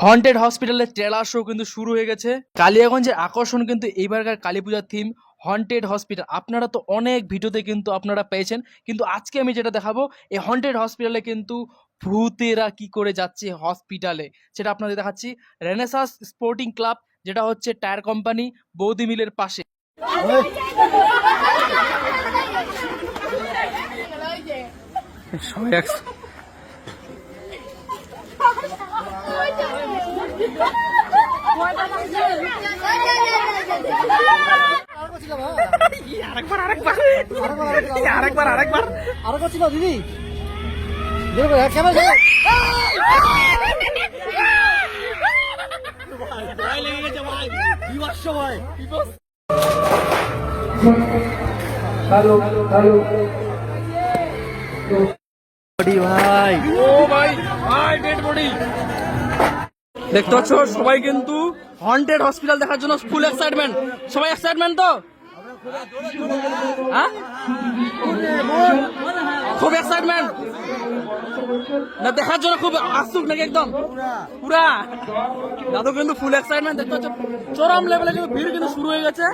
Haunted হসপিটালের trailer show কিন্তু শুরু হয়ে গেছে। কালিয়াগঞ্জের আকর্ষণ কিন্তু এইবারকার কালী পূজার থিম হন্টেড হসপিটাল। আপনারা তো অনেক ভিডিওতে কিন্তু আপনারা পেয়েছেন, কিন্তু আজকে আমি যেটা দেখাবো এই হন্টেড হসপিটালে কিন্তু ভূতেরা কি করে যাচ্ছে হসপিটালে সেটা আপনাদের দেখাচ্ছি। রেনেসাস স্পোর্টিং ক্লাব, যেটা হচ্ছে টায়ার কোম্পানি বৌদি মিলের পাশে। সবাই আরেকবার ছিল দিদি ভাই, ও ভাই ভাই, ডেড বডি দেখতে পাচ্ছ। সবাই কিন্তু হন্টেড হসপিটাল দেখার জন্য ফুল এক্সাইটমেন্ট। সবাই এক্সাইটমেন্ট তো? হ্যাঁ, খুব এক্সাইটমেন্ট না দেখার জন্য? খুব আসুক নাকি একদম পুরা? দাদু কিন্তু ফুল এক্সাইটমেন্ট। দেখতে পাচ্ছ চরম লেভেলে কিন্তু ভিড় কিন্তু শুরু হয়ে গেছে।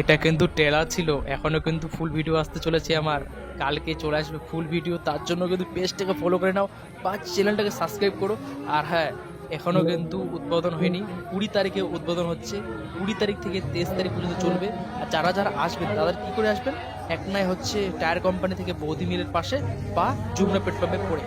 এটা কিন্তু ট্রেলার ছিল, এখনো কিন্তু ফুল ভিডিও আসতে চলেছে আমার। কালকে চলে আসবে ফুল ভিডিও, তার জন্য কিন্তু পেজটাকে ফলো করে নাও বা চ্যানেলটাকে সাবস্ক্রাইব করো। আর হ্যাঁ, এখনো কিন্তু উদ্বোধন হয়নি, 20 তারিখে উদ্বোধন হচ্ছে। 20 তারিখ থেকে 23 তারিখ পর্যন্ত চলবে। আর যারা যারা আসবেন তাদের কি করে আসবেন? এক নাই হচ্ছে টায়ার কোম্পানি থেকে বৌদি মিলের পাশে বা যমুনা পেট্রোল পাম্পে পড়ে।